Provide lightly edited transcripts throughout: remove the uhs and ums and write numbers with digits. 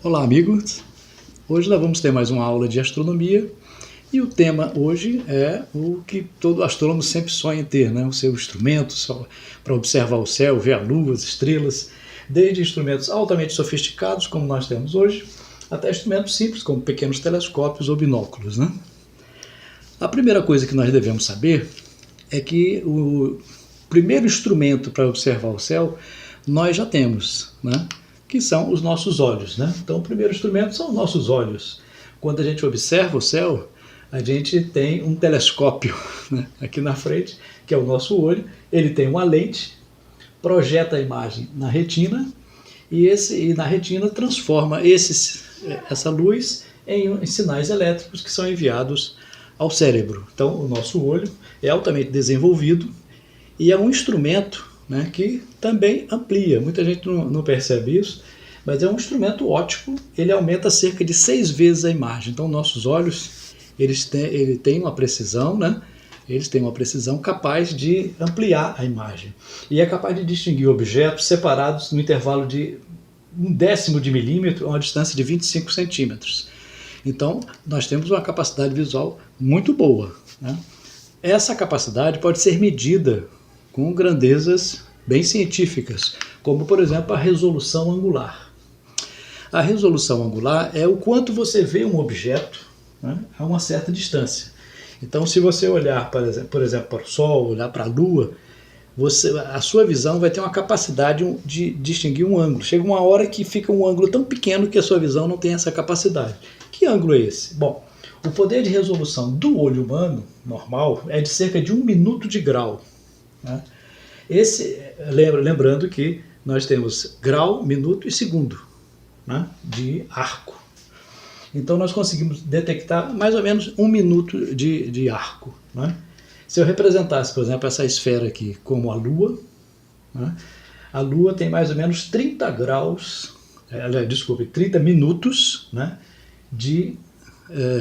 Olá, amigos! Hoje nós vamos ter mais uma aula de astronomia e o tema hoje é o que todo astrônomo sempre sonha em ter, né? O seu instrumento para observar o céu, ver a lua, as estrelas, desde instrumentos altamente sofisticados, como nós temos hoje, até instrumentos simples, como pequenos telescópios ou binóculos, né? A primeira coisa que nós devemos saber é que o primeiro instrumento para observar o céu nós já temos, né? Que são os nossos olhos, né? Então, o primeiro instrumento são os nossos olhos. Quando a gente observa o céu, a gente tem um telescópio, né, aqui na frente, que é o nosso olho. Ele tem uma lente, projeta a imagem na retina e na retina transforma essa luz em sinais elétricos que são enviados ao cérebro. Então, o nosso olho é altamente desenvolvido e é um instrumento, né, que também amplia. Muita gente não percebe isso, mas é um instrumento óptico. Ele aumenta cerca de 6 vezes a imagem. Então, nossos olhos ele tem uma precisão, né? Eles têm uma precisão capaz de ampliar a imagem. E é capaz de distinguir objetos separados no intervalo de 1/10 de milímetro a uma distância de 25 centímetros. Então, nós temos uma capacidade visual muito boa, né? Essa capacidade pode ser medida com grandezas bem científicas, como, por exemplo, a resolução angular. A resolução angular é o quanto você vê um objeto, né, a uma certa distância. Então, se você olhar, por exemplo, para o Sol, olhar para a Lua, a sua visão vai ter uma capacidade de distinguir um ângulo. Chega uma hora que fica um ângulo tão pequeno que a sua visão não tem essa capacidade. Que ângulo é esse? Bom, o poder de resolução do olho humano, normal, é de cerca de 1 minuto de grau, né? Lembrando que nós temos grau, minuto e segundo, né, de arco. Então nós conseguimos detectar mais ou menos 1 minuto de arco, né? Se eu representasse, por exemplo, essa esfera aqui como a Lua, né, a Lua tem mais ou menos 30 graus, 30 minutos, né, de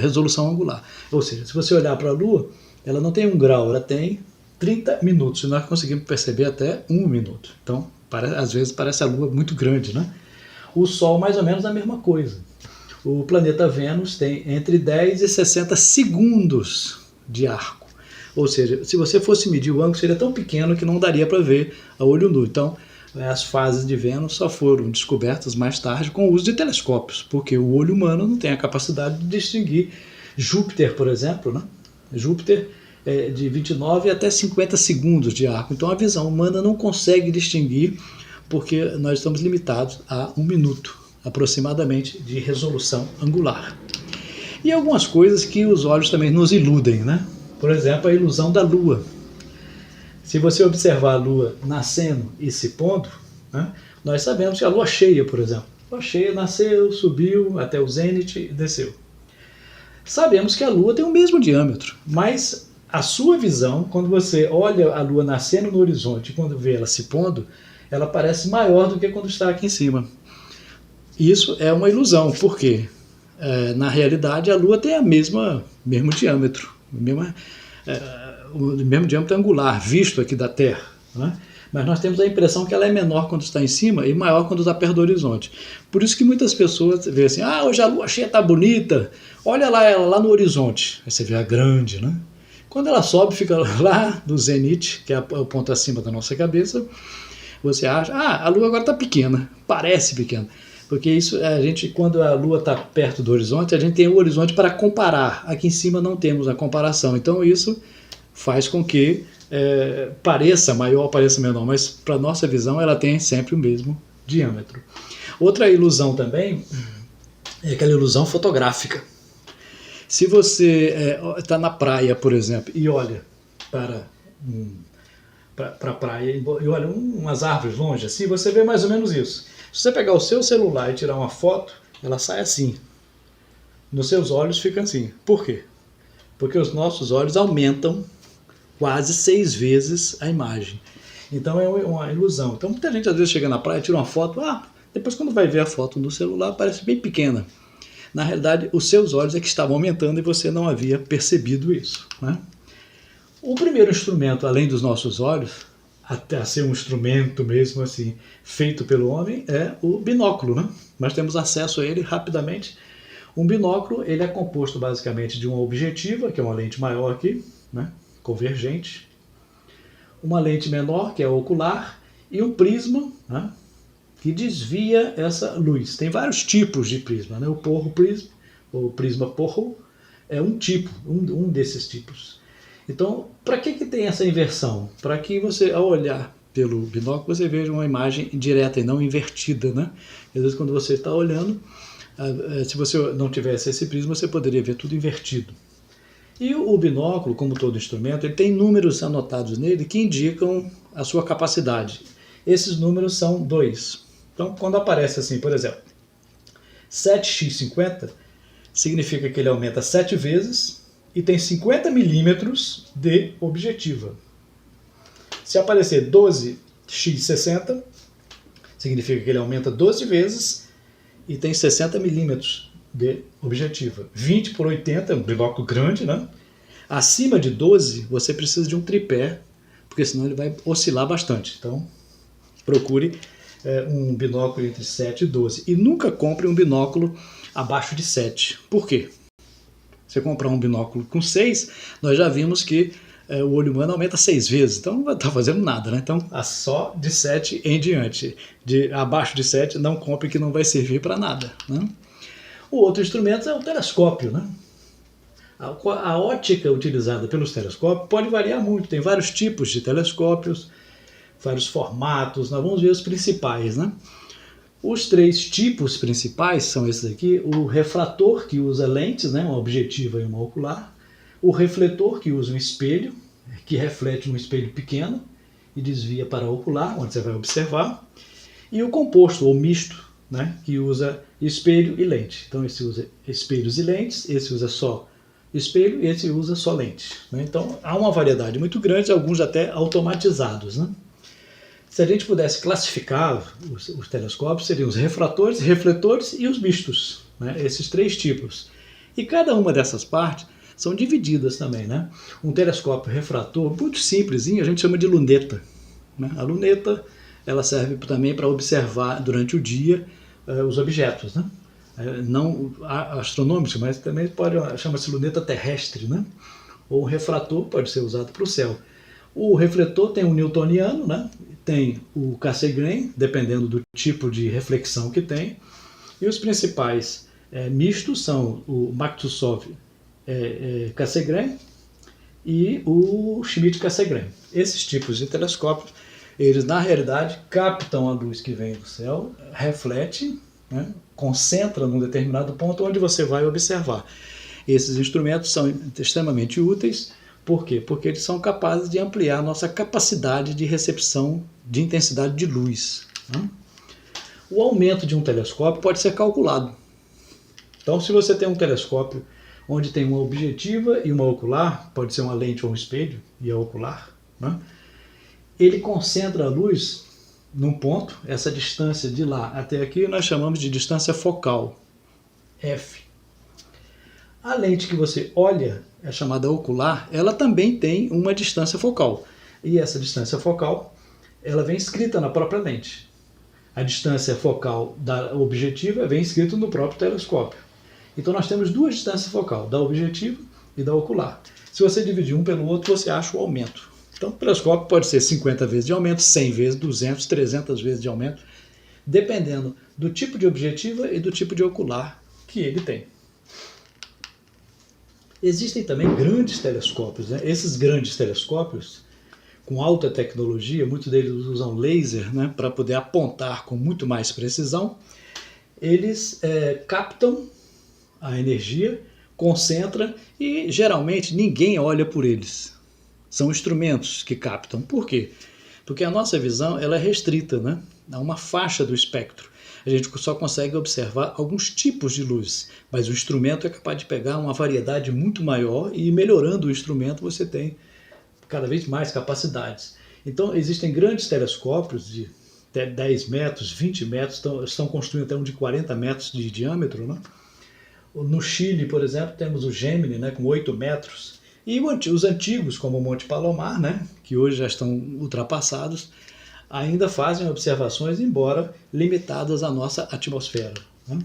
resolução angular. Ou seja, se você olhar para a Lua, ela não tem 1 grau, ela tem 30 minutos, e nós conseguimos perceber até 1 minuto. Então, às vezes parece a Lua muito grande, né? O Sol, mais ou menos, a mesma coisa. O planeta Vênus tem entre 10 e 60 segundos de arco. Ou seja, se você fosse medir o ângulo, seria tão pequeno que não daria para ver a olho nu. Então, as fases de Vênus só foram descobertas mais tarde com o uso de telescópios, porque o olho humano não tem a capacidade de distinguir Júpiter, por exemplo, né? Júpiter é de 29 até 50 segundos de arco. Então, a visão humana não consegue distinguir, porque nós estamos limitados a 1 minuto, aproximadamente, de resolução angular. E algumas coisas que os olhos também nos iludem, né? Por exemplo, a ilusão da Lua. Se você observar a Lua nascendo e se pondo, né, nós sabemos que a Lua cheia, por exemplo, a Lua cheia nasceu, subiu até o zênite e desceu. Sabemos que a Lua tem o mesmo diâmetro, mas a sua visão, quando você olha a Lua nascendo no horizonte e quando vê ela se pondo, ela parece maior do que quando está aqui em cima. Isso é uma ilusão, porque na realidade a Lua tem mesmo diâmetro, o mesmo diâmetro angular, visto aqui da Terra, né? Mas nós temos a impressão que ela é menor quando está em cima e maior quando está perto do horizonte. Por isso que muitas pessoas veem assim, hoje a lua cheia está bonita, olha lá ela lá no horizonte. Aí você vê a grande, né? Quando ela sobe, fica lá no zênite, que é o ponto acima da nossa cabeça, você acha, a lua agora está pequena, parece pequena. Porque isso, quando a lua está perto do horizonte, a gente tem o horizonte para comparar. Aqui em cima não temos a comparação. Então isso faz com que pareça maior, pareça menor, mas para a nossa visão ela tem sempre o mesmo diâmetro. Outra ilusão também é aquela ilusão fotográfica. Se você está na praia, por exemplo, e olha para a praia e olha umas árvores longe, assim, você vê mais ou menos isso. Se você pegar o seu celular e tirar uma foto, ela sai assim. Nos seus olhos fica assim. Por quê? Porque os nossos olhos aumentam quase 6 vezes a imagem. Então é uma ilusão. Então muita gente às vezes chega na praia, tira uma foto, depois quando vai ver a foto no celular parece bem pequena. Na realidade, os seus olhos é que estavam aumentando e você não havia percebido isso, né? O primeiro instrumento, além dos nossos olhos, até a ser um instrumento mesmo assim, feito pelo homem, é o binóculo, né? Nós temos acesso a ele rapidamente. Um binóculo, ele é composto basicamente de uma objetiva, que é uma lente maior aqui, né? Convergente, uma lente menor, que é ocular, e um prisma, né? Que desvia essa luz. Tem vários tipos de prisma, né? O Porro prisma, ou prisma Porro, é um tipo, um desses tipos. Então, para que tem essa inversão? Para que você, ao olhar pelo binóculo, você veja uma imagem direta e não invertida, né? Às vezes, quando você está olhando, se você não tivesse esse prisma, você poderia ver tudo invertido. E o binóculo, como todo instrumento, ele tem números anotados nele que indicam a sua capacidade. Esses números são 2. Então, quando aparece assim, por exemplo, 7x50, significa que ele aumenta 7 vezes e tem 50 milímetros de objetiva. Se aparecer 12x60, significa que ele aumenta 12 vezes e tem 60 milímetros de objetiva. 20 por 80 é um binóculo grande, né? Acima de 12, você precisa de um tripé, porque senão ele vai oscilar bastante. Então, procure um binóculo entre 7 e 12. E nunca compre um binóculo abaixo de 7. Por quê? Você comprar um binóculo com 6, nós já vimos que o olho humano aumenta 6 vezes, então não vai estar fazendo nada, né? Então, só de 7 em diante. Abaixo de 7, não compre, que não vai servir para nada, né? O outro instrumento é o telescópio, né? A ótica utilizada pelos telescópios pode variar muito, tem vários tipos de telescópios, vários formatos, nós vamos ver os principais, né? Os 3 tipos principais são esses aqui: o refrator, que usa lentes, né, uma objetiva e uma ocular; o refletor, que usa um espelho, que reflete um espelho pequeno e desvia para a ocular, onde você vai observar; e o composto, ou misto, né, que usa espelho e lente. Então esse usa espelhos e lentes, esse usa só espelho e esse usa só lente, né? Então há uma variedade muito grande, alguns até automatizados, né? Se a gente pudesse classificar os telescópios, seriam os refratores, refletores e os mistos, né? Esses 3 tipos. E cada uma dessas partes são divididas também, né? Um telescópio refrator muito simplesinho, a gente chama de luneta, né? A luneta, ela serve também para observar durante o dia os objetos, né? Não astronômicos, mas também chama-se luneta terrestre, né? Ou refrator pode ser usado para o céu. O refletor tem o newtoniano, né? Tem o Cassegrain, dependendo do tipo de reflexão que tem. E os principais mistos são o Matussov Cassegrain e o Schmidt-Cassegrain. Esses tipos de telescópios, eles na realidade captam a luz que vem do céu, reflete, né? Concentra num determinado ponto onde você vai observar. Esses instrumentos são extremamente úteis. Por quê? Porque eles são capazes de ampliar a nossa capacidade de recepção de intensidade de luz, né? O aumento de um telescópio pode ser calculado. Então, se você tem um telescópio onde tem uma objetiva e uma ocular, pode ser uma lente ou um espelho e a ocular, né? Ele concentra a luz num ponto, essa distância de lá até aqui nós chamamos de distância focal, F. A lente que você olha, é chamada ocular, ela também tem uma distância focal. E essa distância focal, ela vem escrita na própria lente. A distância focal da objetiva vem escrita no próprio telescópio. Então nós temos 2 distâncias focais, da objetiva e da ocular. Se você dividir um pelo outro, você acha o aumento. Então o telescópio pode ser 50 vezes de aumento, 100 vezes, 200, 300 vezes de aumento, dependendo do tipo de objetiva e do tipo de ocular que ele tem. Existem também grandes telescópios, né? Esses grandes telescópios, com alta tecnologia, muitos deles usam laser, né, para poder apontar com muito mais precisão. Eles captam a energia, concentram e geralmente ninguém olha por eles. São instrumentos que captam. Por quê? Porque a nossa visão ela é restrita, né? Há uma faixa do espectro. A gente só consegue observar alguns tipos de luz, mas o instrumento é capaz de pegar uma variedade muito maior e melhorando o instrumento você tem cada vez mais capacidades. Então existem grandes telescópios de até 10 metros, 20 metros, estão construindo até um de 40 metros de diâmetro, né? No Chile, por exemplo, temos o Gemini, né, com 8 metros. E os antigos, como o Monte Palomar, né, que hoje já estão ultrapassados, ainda fazem observações, embora limitadas à nossa atmosfera, né?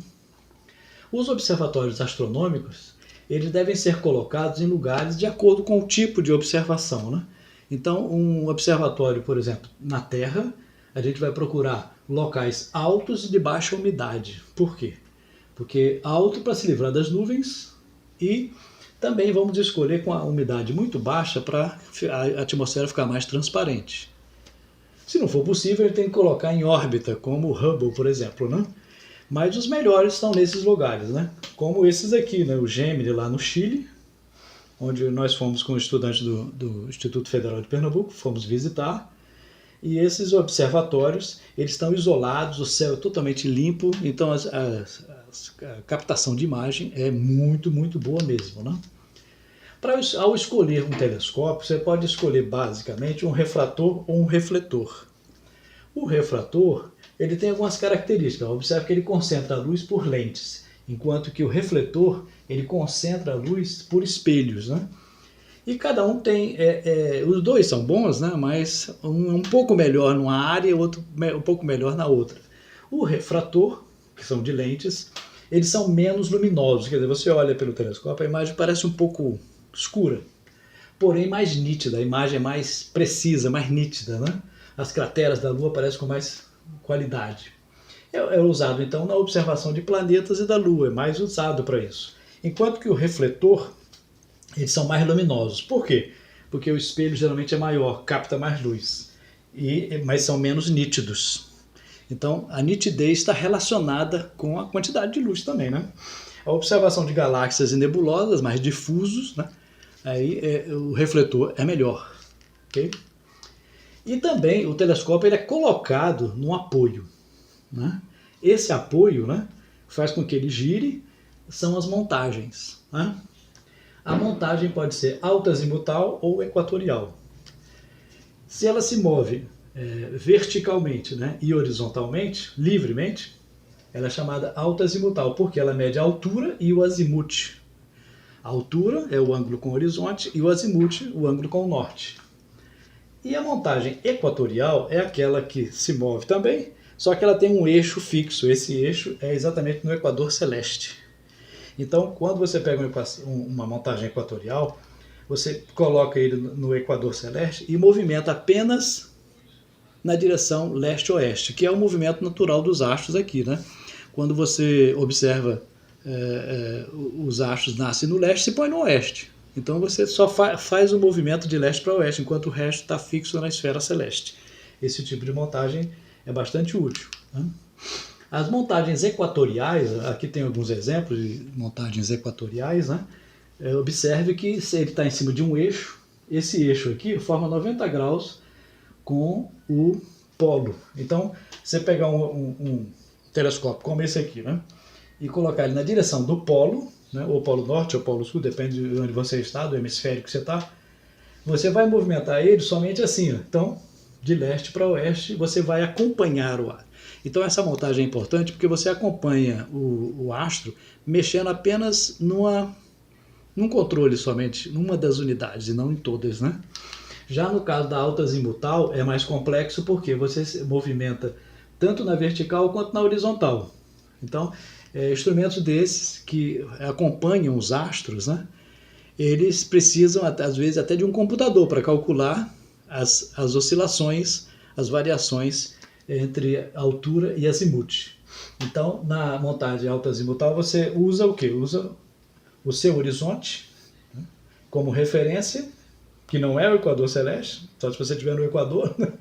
Os observatórios astronômicos, eles devem ser colocados em lugares de acordo com o tipo de observação, né? Então, um observatório, por exemplo, na Terra, a gente vai procurar locais altos e de baixa umidade. Por quê? Porque alto para se livrar das nuvens, e também vamos escolher com a umidade muito baixa para a atmosfera ficar mais transparente. Se não for possível, ele tem que colocar em órbita, como o Hubble, por exemplo, né? Mas os melhores estão nesses lugares, né? Como esses aqui, né? O Gemini lá no Chile, onde nós fomos com estudantes do Instituto Federal de Pernambuco, fomos visitar. E esses observatórios, eles estão isolados, o céu é totalmente limpo, então a captação de imagem é muito, muito boa mesmo, né? Ao escolher um telescópio, você pode escolher basicamente um refrator ou um refletor. O refrator, ele tem algumas características. Observe que ele concentra a luz por lentes, enquanto que o refletor, ele concentra a luz por espelhos, né? E cada um tem, os dois são bons, né? Mas um é um pouco melhor numa área e outro um pouco melhor na outra. O refrator, que são de lentes, eles são menos luminosos, quer dizer, você olha pelo telescópio, a imagem parece um pouco escura, porém mais nítida, a imagem é mais precisa, mais nítida, né? As crateras da Lua aparecem com mais qualidade. É usado então na observação de planetas e da Lua, é mais usado para isso. Enquanto que o refletor, eles são mais luminosos. Por quê? Porque o espelho geralmente é maior, capta mais luz, mas são menos nítidos. Então a nitidez está relacionada com a quantidade de luz também, né? A observação de galáxias e nebulosas mais difusos, né? Aí o refletor é melhor, ok? E também o telescópio ele é colocado num apoio, né? Esse apoio, né, faz com que ele gire, são as montagens, né? A montagem pode ser alta-azimutal ou equatorial. Se ela se move verticalmente, né, e horizontalmente, livremente, ela é chamada alta-azimutal, porque ela mede a altura e o azimute. A altura é o ângulo com o horizonte e o azimute, o ângulo com o norte. E a montagem equatorial é aquela que se move também, só que ela tem um eixo fixo. Esse eixo é exatamente no equador celeste. Então, quando você pega uma montagem equatorial, você coloca ele no equador celeste e movimenta apenas na direção leste-oeste, que é o movimento natural dos astros aqui, né? Quando você observa os astros nascem no leste, se põe no oeste. Então você só faz o movimento de leste para oeste, enquanto o resto está fixo na esfera celeste. Esse tipo de montagem é bastante útil, né? As montagens equatoriais, aqui tem alguns exemplos de montagens equatoriais, né? Observe que se ele está em cima de um eixo, esse eixo aqui forma 90 graus com o polo. Então, você pegar um telescópio como esse aqui, né, e colocar ele na direção do polo, né, ou polo norte ou polo sul, depende de onde você está, do hemisfério que você está, você vai movimentar ele somente assim, ó. Então, de leste para oeste, você vai acompanhar o ar. Então essa montagem é importante porque você acompanha o astro mexendo apenas num controle somente, numa das unidades e não em todas, né? Já no caso da alta-azimutal é mais complexo porque você se movimenta tanto na vertical quanto na horizontal. Então, instrumentos desses que acompanham os astros, né, eles precisam, às vezes, até de um computador para calcular as oscilações, as variações entre altura e azimute. Então, na montagem alta-azimutal, você usa o quê? Usa o seu horizonte, né, como referência, que não é o equador celeste, só se você estiver no equador, né,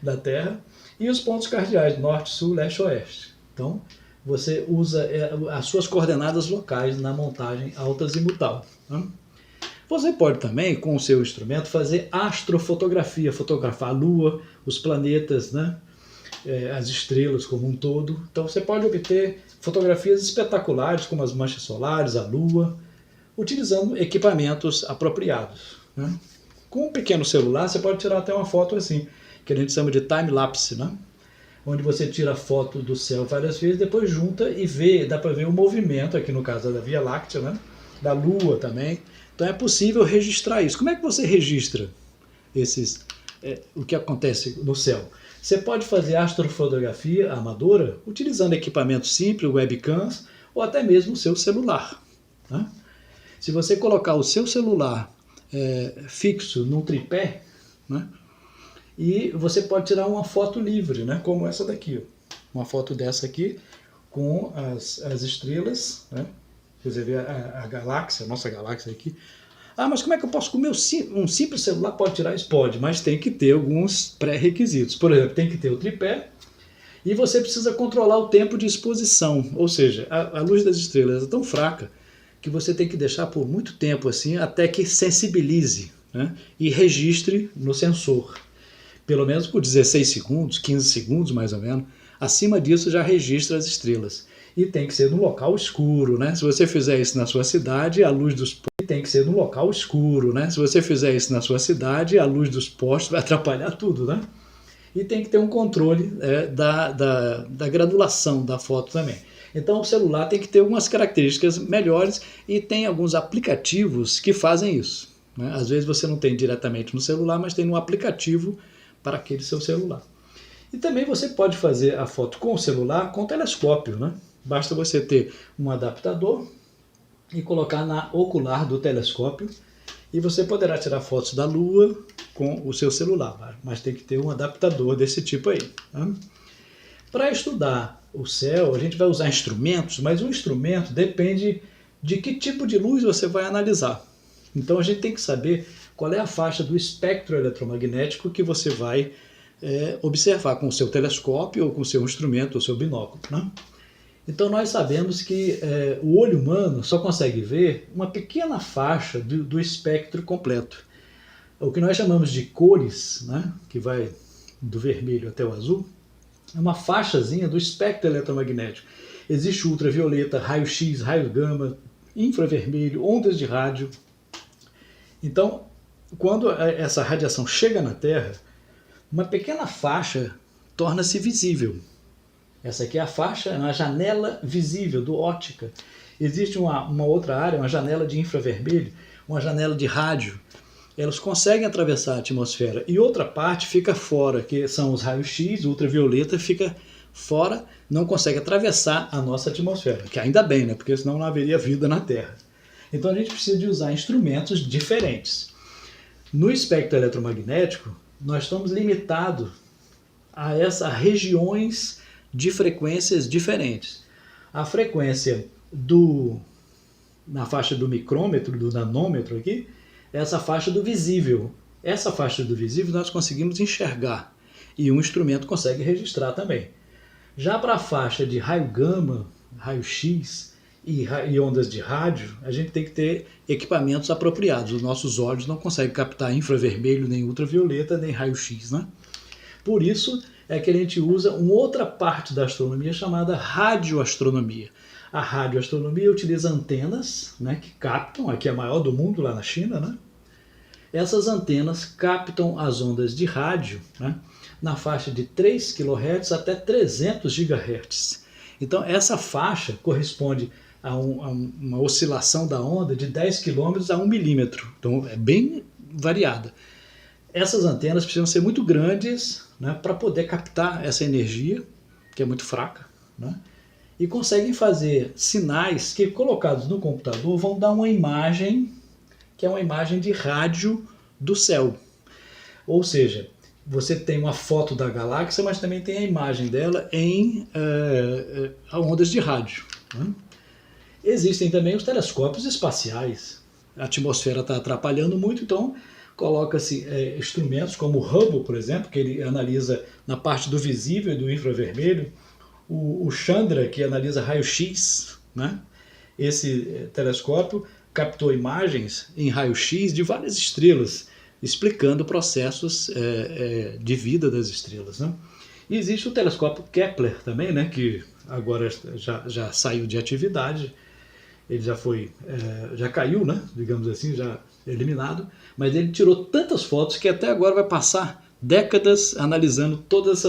da Terra, e os pontos cardeais, norte, sul, leste, oeste. Então, você usa as suas coordenadas locais na montagem alta-azimutal, né? Você pode também, com o seu instrumento, fazer astrofotografia, fotografar a Lua, os planetas, né, as estrelas como um todo. Então você pode obter fotografias espetaculares, como as manchas solares, a Lua, utilizando equipamentos apropriados, né? Com um pequeno celular, você pode tirar até uma foto assim, que a gente chama de time-lapse, né? Onde você tira a foto do céu várias vezes, depois junta e vê, dá para ver o movimento, aqui no caso da Via Láctea, né, da Lua também. Então é possível registrar isso. Como é que você registra o que acontece no céu? Você pode fazer astrofotografia amadora utilizando equipamentos simples, webcams, ou até mesmo o seu celular, né? Se você colocar o seu celular fixo num tripé, né, e você pode tirar uma foto livre, né, como essa daqui, ó. Uma foto dessa aqui com as estrelas, né? Você vê a galáxia, a nossa galáxia aqui. Ah, mas como é que eu posso comer um simples celular? Pode tirar isso? Pode, mas tem que ter alguns pré-requisitos. Por exemplo, tem que ter o tripé e você precisa controlar o tempo de exposição. Ou seja, a luz das estrelas é tão fraca que você tem que deixar por muito tempo assim até que sensibilize, né, e registre no sensor. Pelo menos por 16 segundos, 15 segundos mais ou menos. Acima disso já registra as estrelas. E tem que ser no local escuro, né? Se você fizer isso na sua cidade, a luz dos postes tem que ser no local escuro, né? Se você fizer isso na sua cidade, a luz dos postes vai atrapalhar tudo, né? E tem que ter um controle da granulação da foto também. Então o celular tem que ter algumas características melhores e tem alguns aplicativos que fazem isso, né? Às vezes você não tem diretamente no celular, mas tem um aplicativo para aquele seu celular. E também você pode fazer a foto com o celular com telescópio, né? Basta você ter um adaptador e colocar na ocular do telescópio e você poderá tirar fotos da Lua com o seu celular, mas tem que ter um adaptador desse tipo aí, tá? Para estudar o céu, a gente vai usar instrumentos, mas o instrumento depende de que tipo de luz você vai analisar. Então a gente tem que saber qual é a faixa do espectro eletromagnético que você vai observar com o seu telescópio ou com o seu instrumento, ou seu binóculo, né? Então nós sabemos que o olho humano só consegue ver uma pequena faixa do espectro completo. O que nós chamamos de cores, né, que vai do vermelho até o azul, é uma faixazinha do espectro eletromagnético. Existe ultravioleta, raio-x, raio-gama, infravermelho, ondas de rádio. Então, quando essa radiação chega na Terra, uma pequena faixa torna-se visível. Essa aqui é a faixa, é uma janela visível do óptica. Existe uma outra área, uma janela de infravermelho, uma janela de rádio. Elas conseguem atravessar a atmosfera. E outra parte fica fora, que são os raios-x, ultravioleta, fica fora, não consegue atravessar a nossa atmosfera. Que ainda bem, né? Porque senão não haveria vida na Terra. Então a gente precisa de usar instrumentos diferentes. No espectro eletromagnético, nós estamos limitados a essas regiões de frequências diferentes. A frequência na faixa do micrômetro, do nanômetro aqui, é essa faixa do visível. Essa faixa do visível nós conseguimos enxergar e um instrumento consegue registrar também. Já para a faixa de raio-gama, raio-x e ondas de rádio, a gente tem que ter equipamentos apropriados. Os nossos olhos não conseguem captar infravermelho, nem ultravioleta, nem raio-x, né? Por isso é que a gente usa uma outra parte da astronomia chamada radioastronomia. A radioastronomia utiliza antenas, né, que captam, aqui é a maior do mundo, lá na China, né? Essas antenas captam as ondas de rádio, né, na faixa de 3 kHz até 300 GHz. Então essa faixa corresponde a uma oscilação da onda de 10 km a 1 milímetro. Então é bem variada. Essas antenas precisam ser muito grandes, né, para poder captar essa energia, que é muito fraca, né, e conseguem fazer sinais que, colocados no computador, vão dar uma imagem, que é uma imagem de rádio do céu. Ou seja, você tem uma foto da galáxia, mas também tem a imagem dela em ondas de rádio, né? Existem também os telescópios espaciais. A atmosfera está atrapalhando muito, então coloca-se instrumentos como o Hubble, por exemplo, que ele analisa na parte do visível e do infravermelho, o Chandra, que analisa raio-x, né? Esse telescópio captou imagens em raio-x de várias estrelas, explicando processos de vida das estrelas, né? E existe o telescópio Kepler também, né, que agora já saiu de atividade. Ele já caiu, né, digamos assim, já eliminado, mas ele tirou tantas fotos que até agora vai passar décadas analisando todos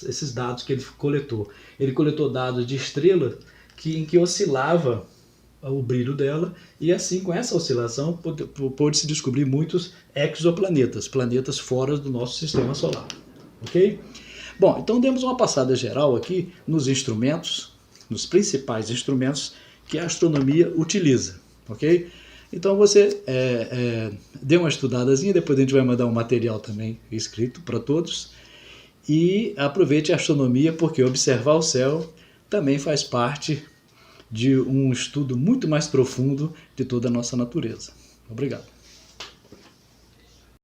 esses dados que ele coletou. Ele coletou dados de estrela em que oscilava o brilho dela, e assim, com essa oscilação, pôde-se descobrir muitos exoplanetas, planetas fora do nosso sistema solar. Ok? Bom, então demos uma passada geral aqui nos instrumentos, nos principais instrumentos que a astronomia utiliza. Ok? Então você dê uma estudadazinha, depois a gente vai mandar um material também escrito para todos, e aproveite a astronomia, porque observar o céu também faz parte de um estudo muito mais profundo de toda a nossa natureza. Obrigado.